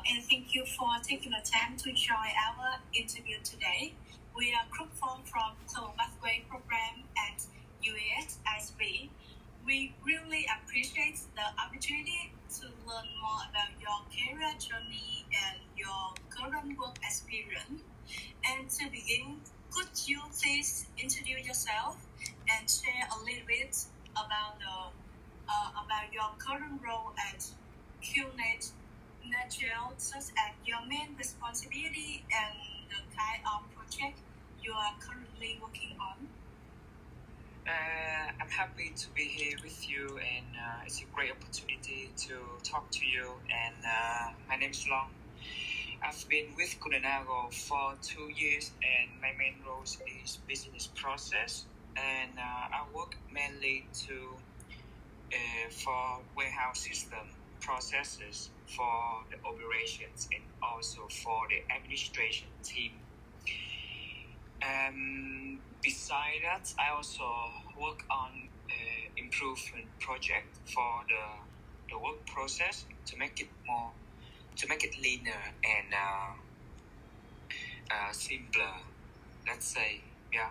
and thank you for taking the time to join our interview today. We are group from Global Pathway Program at UASISB. We really appreciate the opportunity to learn more about your career journey and your current work experience. And to begin, could you please introduce yourself and share a little bit about your current role at QNet Natural, such as your main responsibility and the kind of project you are currently working on? I'm happy to be here with you, and it's a great opportunity to talk to you. And my name is Long. I've been with Kunago for 2 years, and my main role is business process. And I work mainly for warehouse system processes for the operations and also for the administration team. Beside that, I also work on improvement project for the work process to make it leaner and simpler. Let's say, yeah.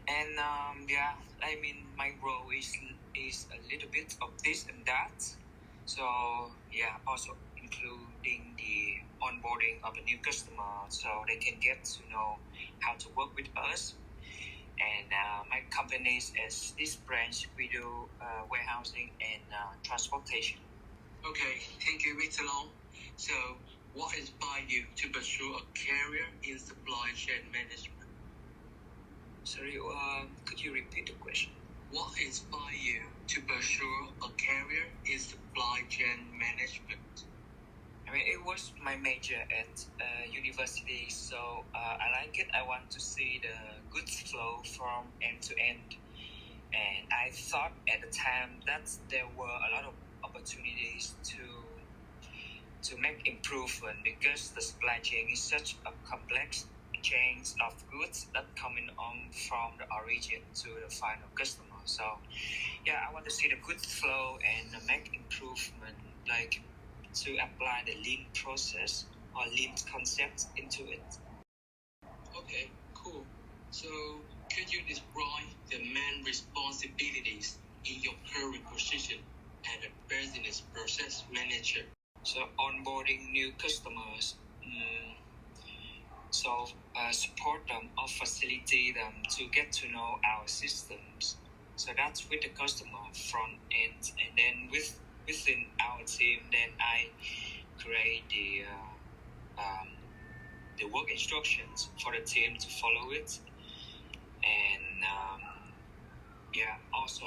And I mean, my role is a little bit of this and that. So yeah, also including the onboarding of a new customer, so they can get to know how to work with us. And my company is this branch. We do warehousing and transportation. Okay, thank you, Mr. Long. So, what inspired you to pursue a career in supply chain management? Sorry, could you repeat the question? What inspired you to pursue a career in supply chain management? I mean, it was my major at university, so I like it. I want to see the goods flow from end to end. And I thought at the time that there were a lot of opportunities to make improvement, because the supply chain is such a complex chains of goods that coming on from the origin to the final customer. So yeah, I want to see the goods flow and make improvement, like to apply the lean process or lean concept into it. Okay, cool. So could you describe the main responsibilities in your current position as a business process manager? So onboarding new customers, support them or facilitate them to get to know our systems. So that's with the customer front end, and then within our team, then I create the work instructions for the team to follow it, and also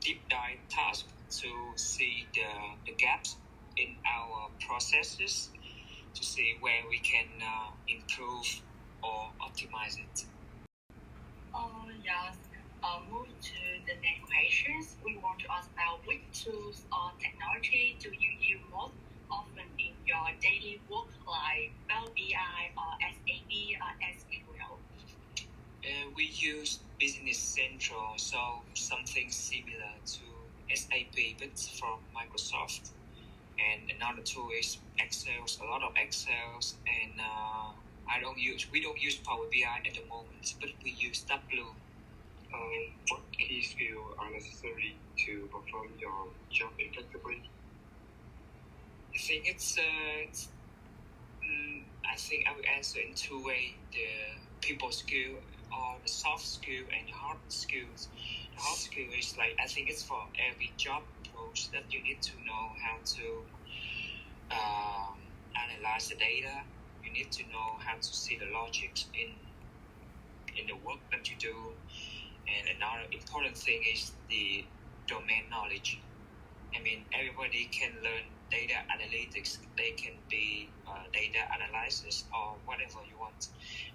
deep dive task to see the gaps in our processes, to see where we can improve or optimize it. Yes. Move to the next questions. We want to ask about which tools or technology do you use most often in your daily work, like Power BI or SAP or SQL? We use Business Central, so something similar to SAP, but from Microsoft. And another tool is Excel, a lot of Excels, and we don't use Power BI at the moment, but we use Tableau. What key skills are necessary to perform your job effectively? I think I think I will answer in two ways: the people skill or the soft skill and the hard skills. The hard skill is like, I think it's for every job approach that you need to know how to analyze the data. You need to know how to see the logics in the work that you do. And another important thing is the domain knowledge. I mean, everybody can learn data analytics. They can be data analysis or whatever you want.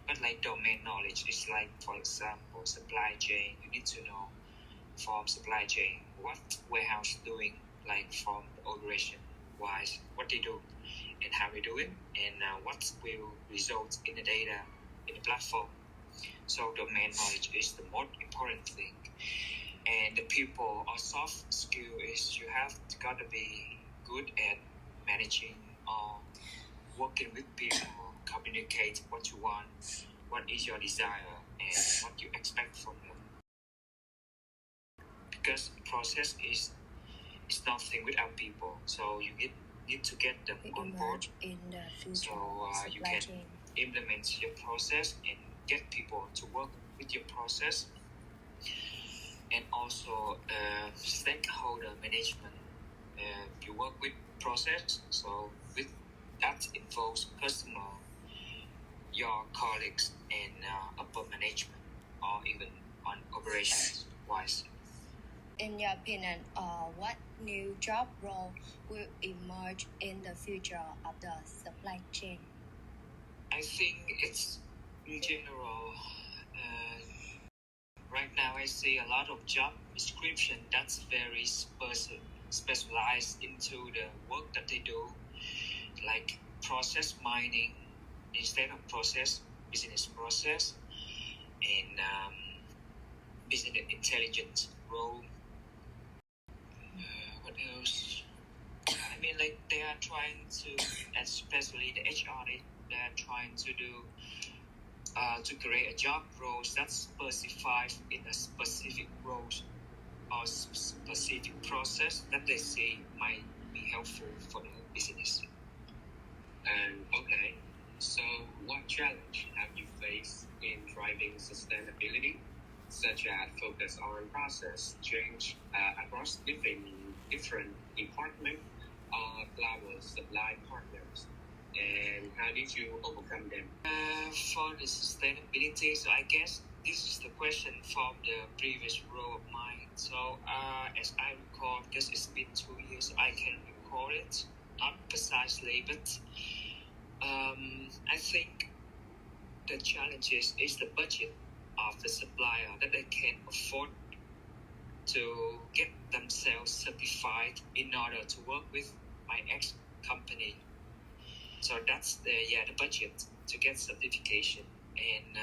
But like domain knowledge is like, for example, supply chain. You need to know from supply chain what warehouse doing, like from the operation wise, what they do and how we do it, and what will result in the data in the platform. So domain knowledge is the most important thing. And the people or soft skill is you have got to be good at managing or working with people, communicate what you want, what is your desire, and what you expect from them. Because process is nothing without people, so you need to get them on board. In the future, so you can implement your process and get people to work with your process. And also stakeholder management. You work with process, so with that involves customer, your colleagues, and upper management, or even on operations wise. In your opinion, what new job role will emerge in the future of the supply chain? I think it's in general. Right now, I see a lot of job description that's very specialized into the work that they do, like process mining instead of business process, and business intelligence role. What else? I mean, like they are trying to, especially the HR, they are trying to do. To create a job roles that specifies in a specific roles or specific process that they say might be helpful for the business. And okay, so what challenge have you faced in driving sustainability, such as focus on process change across different departments or global supply partners? And how did you overcome them? For the sustainability, so I guess this is the question from the previous role of mine. So as I recall, because it's been 2 years, I can recall it, not precisely, but I think the challenge is the budget of the supplier that they can afford to get themselves certified in order to work with my ex company. So that's the budget to get certification, and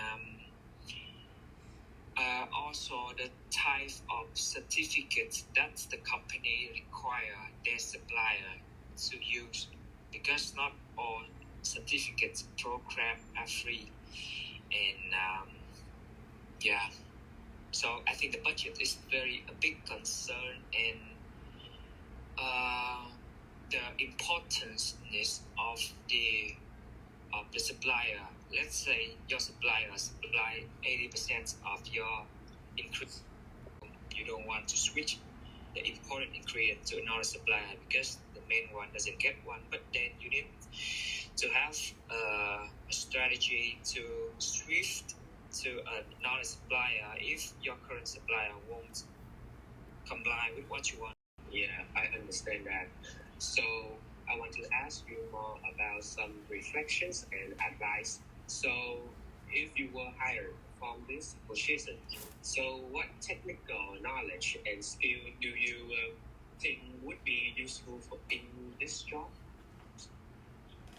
also the type of certificate that the company require their supplier to use, because not all certificates program are free, and so I think the budget is a big concern, and the importance of the supplier. Let's say your supplier supply 80% of your ingredient. You don't want to switch the important ingredient to another supplier because the main one doesn't get one. But then you need to have a strategy to shift to another supplier if your current supplier won't comply with what you want. Yeah, I understand that. So I want to ask you more about some reflections and advice. So if you were hired from this position, so what technical knowledge and skill do you think would be useful in this job?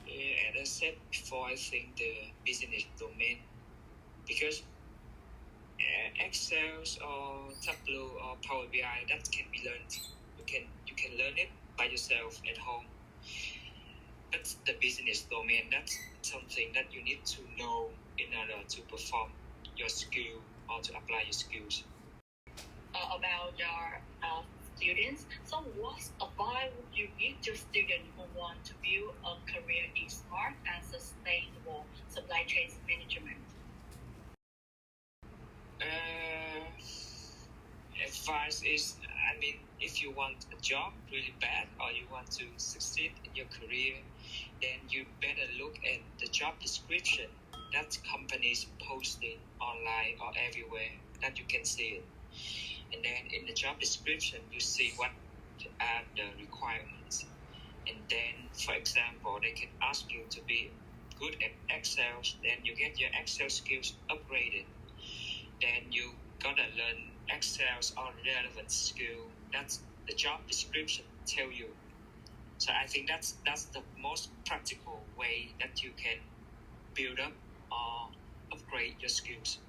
Yeah, as I said before, I think the business domain, because Excel or Tableau or Power BI, that can be learned. You can learn it by yourself at home. That's the business domain. That's something that you need to know in order to perform your skill or to apply your skills. About your students, so what advice would you give to students who want to build a career in smart and sustainable supply chain management? Advice is, I mean, if you want a job really bad or you want to succeed in your career, then you better look at the job description that companies posting online or everywhere that you can see it. And then in the job description, you see what are the requirements. And then, for example, they can ask you to be good at Excel, then you get your Excel skills upgraded. Then you gotta learn Excel's or relevant skill. That's the job description tell you. So I think that's the most practical way that you can build up or upgrade your skills.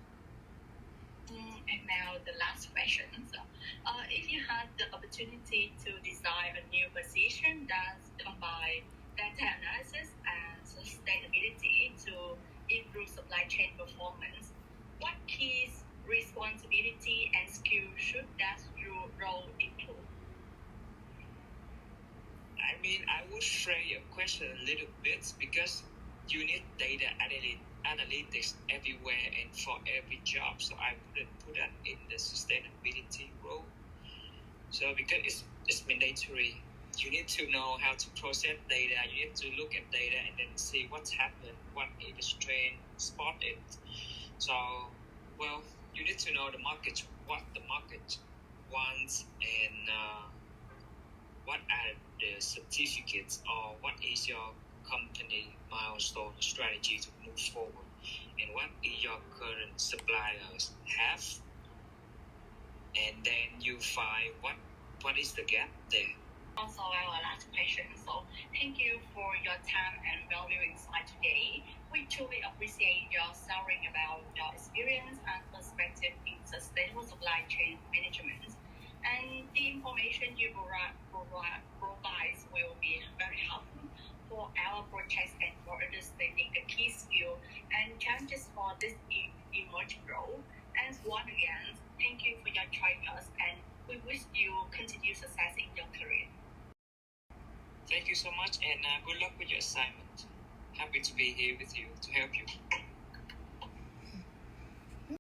And now the last question. So, if you had the opportunity to design a new position that combines data mean, I would share your question a little bit because you need data analytics everywhere and for every job. So I wouldn't put that in the sustainability role. So because it's mandatory, you need to know how to process data. You need to look at data and then see what's happened, what is the trend, spot it. So, well, you need to know the market, what the market wants, and what are the certificates, or what is your company milestone strategy to move forward, and what your current suppliers have, and then you find what is the gap there. Also, our last question. So, thank you for your time and valuable insight today. We truly appreciate your sharing about your experience and perspective in sustainable supply chain management. And the information you provide will be very helpful for our projects and for understanding the key skills and challenges for this emerging role. And once again, thank you for your joining us, and we wish you continued success in your career. Thank you so much, and good luck with your assignment. Happy to be here with you to help you.